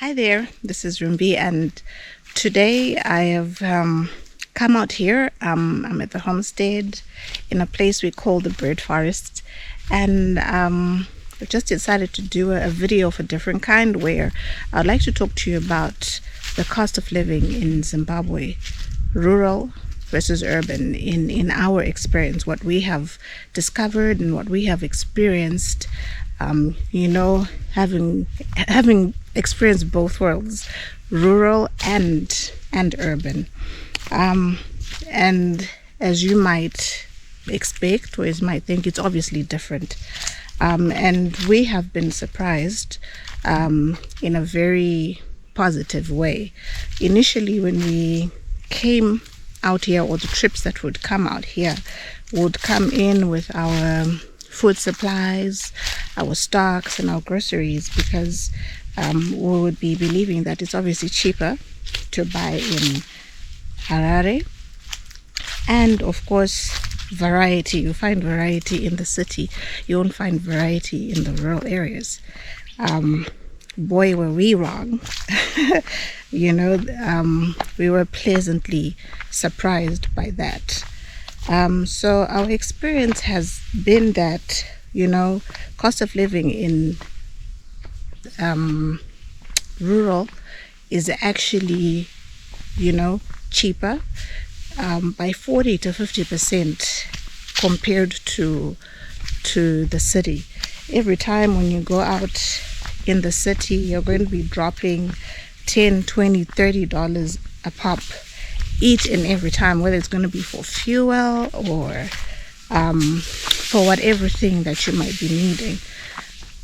Hi there, this is Rumbi, and today I have come out here. I'm at the homestead in a place we call the Bird Forest, and I just decided to do a video of a different kind where I'd like to talk to you about the cost of living in Zimbabwe, rural versus urban, in our experience, what we have discovered and what we have experienced. Having experienced both worlds, rural and urban, and as you might expect, or as you might think, it's obviously different, and we have been surprised in a very positive way. Initially, when we came out here, or the trips that would come out here would come in with our food supplies, our stocks and our groceries, because we would be believing that it's obviously cheaper to buy in Harare, and of course variety. You find variety in the city, you won't find variety in the rural areas. Boy, were we wrong. We were pleasantly surprised by that. So our experience has been that, cost of living in rural is actually, cheaper by 40 to 50% compared to the city. Every time when you go out in the city, you're going to be dropping $10, $20, $30 a pop each and every time, whether it's going to be for fuel or for whatever thing that you might be needing.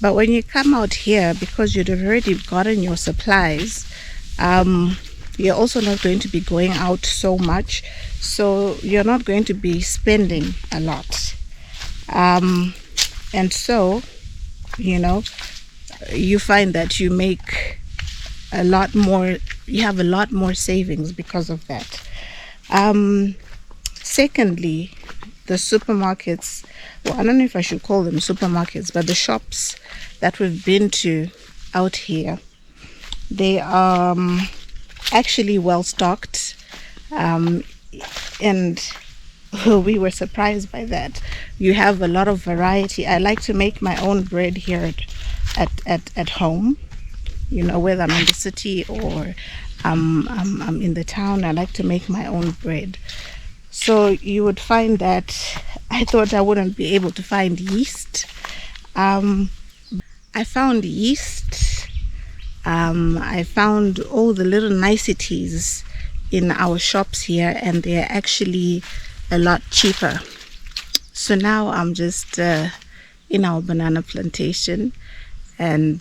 But when you come out here, because you'd already gotten your supplies, you're also not going to be going out so much, so you're not going to be spending a lot, and so you find that you make a lot more, you have a lot more savings because of that. Secondly, the supermarkets, well, I don't know if I should call them supermarkets, but the shops that we've been to out here, they are actually well stocked, and we were surprised by that. You have a lot of variety. I like to make my own bread here at home, whether I'm in the city or I'm in the town. I like to make my own bread. So you would find that I thought I wouldn't be able to find yeast. I found yeast. I found all the little niceties in our shops here, and they're actually a lot cheaper. So now I'm just in our banana plantation, and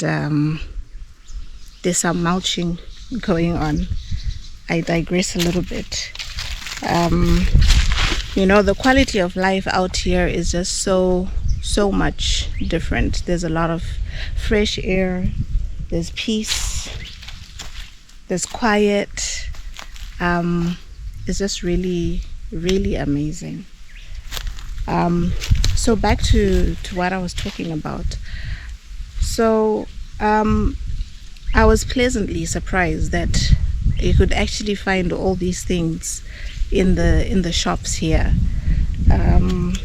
there's some mulching going on. I digress a little bit. The quality of life out here is just so much different. There's a lot of fresh air, there's peace, there's quiet. It's just really, really amazing. So back to what I was talking about. So I was pleasantly surprised that you could actually find all these things in the shops here, and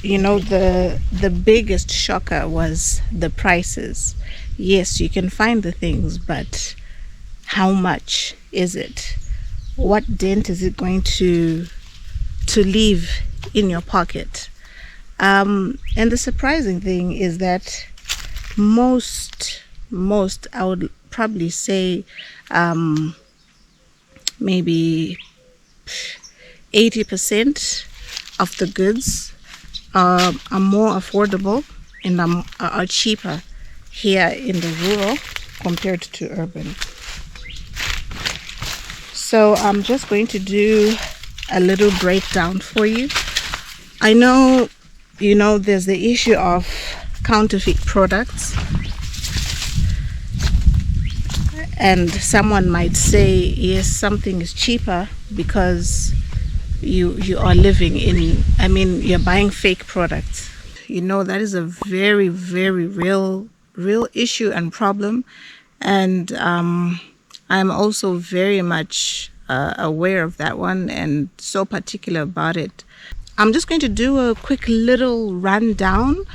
the biggest shocker was the prices. Yes, you can find the things, but how much is it? What dent is it going to leave in your pocket? And the surprising thing is that most I would probably say maybe 80% of the goods are more affordable and are cheaper here in the rural compared to urban. So I'm just going to do a little breakdown for you. I know there's the issue of counterfeit products, and someone might say, yes, something is cheaper because you are living you're buying fake products. That is a very, very real real issue and problem, and I'm also very much aware of that one and so particular about it. I'm just going to do a quick little rundown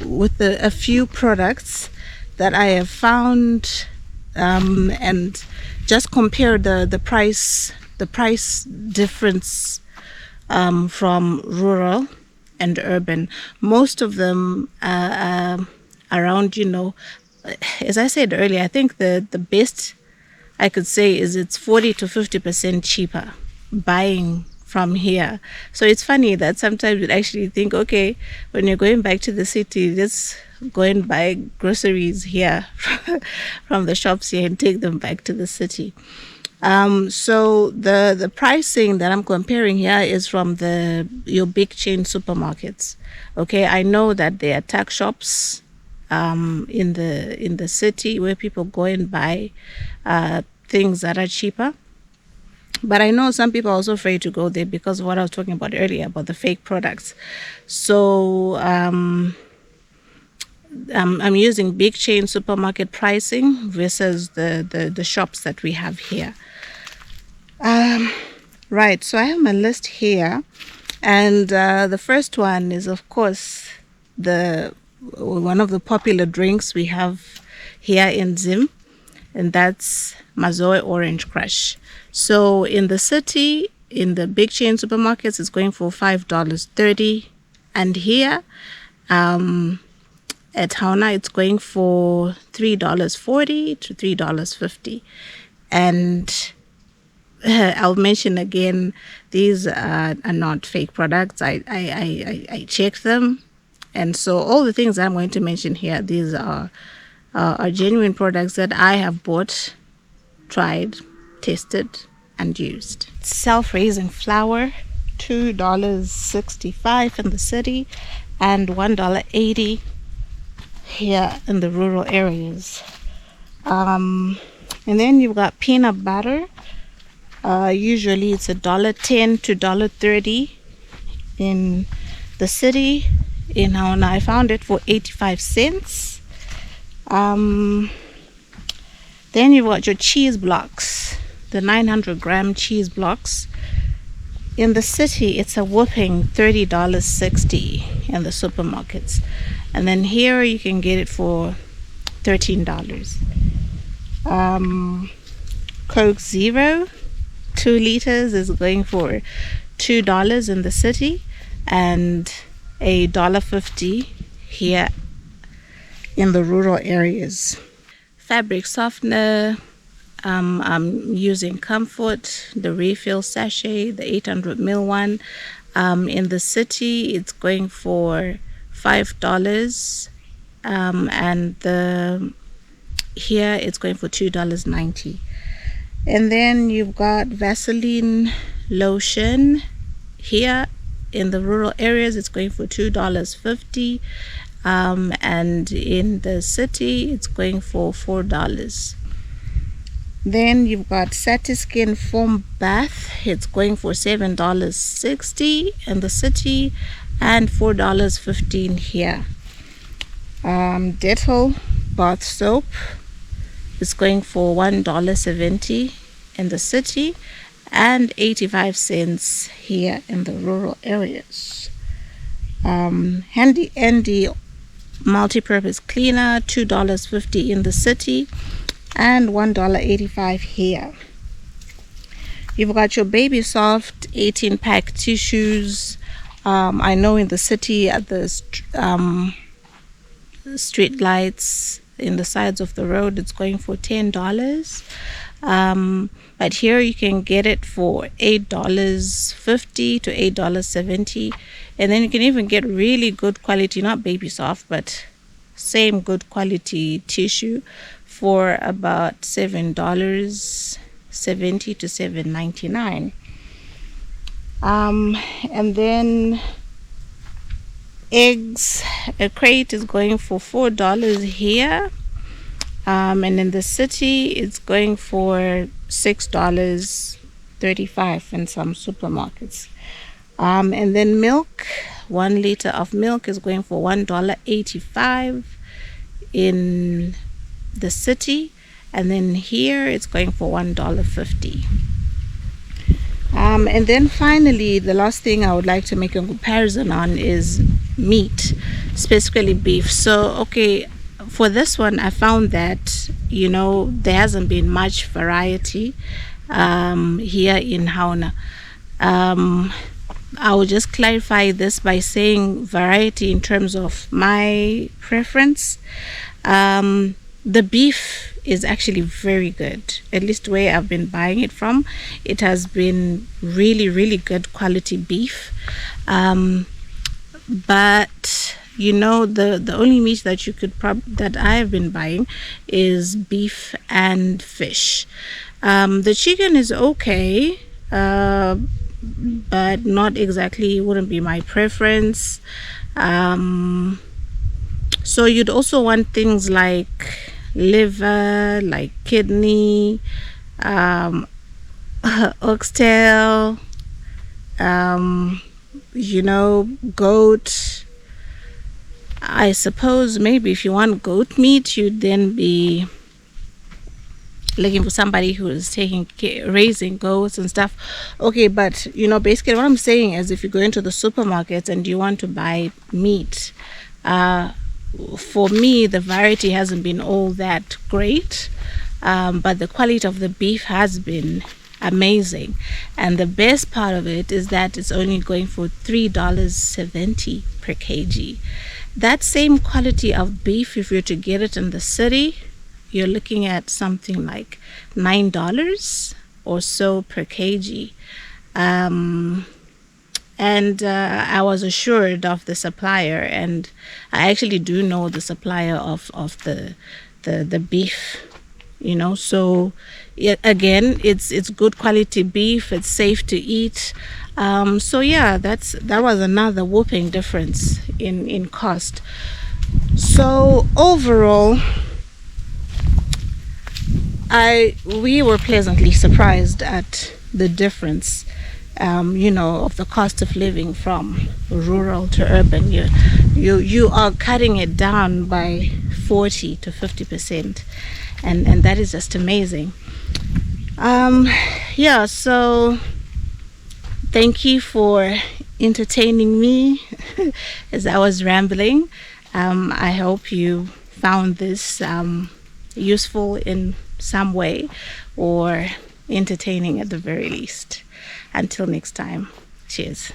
with a few products that I have found, and just compare the price difference from rural and urban. Most of them around, as I said earlier, I think the best I could say is it's 40 to 50% cheaper buying from here. So it's funny that sometimes you actually think, okay, when you're going back to the city, just go and buy groceries here from the shops here and take them back to the city. So the pricing that I'm comparing here is from your big chain supermarkets. Okay, I know that there are tuck shops in the city where people go and buy things that are cheaper. But I know some people are also afraid to go there because of what I was talking about earlier about the fake products. So I'm using big chain supermarket pricing versus the shops that we have here. Right, so I have my list here, and the first one is, of course, one of the popular drinks we have here in Zim, and that's Mazoe Orange Crush. So in the city, in the big chain supermarkets, it's going for $5.30, and here at Hauna, it's going for $3.40 to $3.50. And I'll mention again, these are not fake products. I checked them, and so all the things I'm going to mention here, these are genuine products that I have bought, tried, tested, and used. Self-raising flour, $2.65 in the city and $1.80 here in the rural areas. And then you've got peanut butter. Usually it's $1.10 to $1.30 in the city. In Hauna, I found it for 85 cents. Then you've got your cheese blocks, the 900-gram cheese blocks. In the city, it's a whopping $30.60 in the supermarkets. And then here you can get it for $13. Coke Zero, 2 liters, is going for $2 in the city and $1.50 here in the rural areas. Fabric softener, I'm using Comfort, the refill sachet, the 800 ml one. In the city, it's going for $5, and here it's going for $2.90. And then you've got Vaseline lotion. Here in the rural areas, it's going for $2.50. And in the city, it's going for $4. Then you've got Satiskin foam bath. It's going for $7.60 in the city and $4.15 here. Dettol bath soap is going for $1.70 in the city and 85 cents here in the rural areas. Handy Andy multi-purpose cleaner, $2.50 in the city and $1.85 here. You've got your Baby Soft 18-pack tissues. I know in the city at the street lights in the sides of the road, it's going for $10. But here you can get it for $8.50 to $8.70. And then you can even get really good quality, not Baby Soft, but same good quality tissue for about $7.70 to $7.99. And then eggs, a crate is going for $4 here, and in the city it's going for $6.35 in some supermarkets. And then milk, 1 liter of milk is going for $1.85 in the city, and then here it's going for $1.50. And then finally, the last thing I would like to make a comparison on is meat, specifically beef. So, okay, for this one, I found that, there hasn't been much variety here in Hauna. I will just clarify this by saying variety in terms of my preference. The beef is actually very good, at least where I've been buying it from. It has been really, really good quality beef. But the only meat that you could that I have been buying is beef and fish. The chicken is okay, but not exactly, wouldn't be my preference. So you'd also want things like liver, like kidney, oxtail, goat. I suppose maybe if you want goat meat, you'd then be looking for somebody who is raising goats and stuff. Okay, but basically what I'm saying is, if you go into the supermarkets and you want to buy meat, for me the variety hasn't been all that great, but the quality of the beef has been amazing, and the best part of it is that it's only going for $3.70 per kg. That same quality of beef, if you're to get it in the city, you're looking at something like $9 or so per kg. And I was assured of the supplier, and I actually do know the supplier of the beef, so again, it's good quality beef, it's safe to eat. So yeah, that was another whooping difference in cost. So overall, we were pleasantly surprised at the difference, of the cost of living from rural to urban. You are cutting it down by 40 to 50%, and that is just amazing. So thank you for entertaining me as I was rambling. I hope you found this useful in some way, or entertaining at the very least. Until next time, cheers.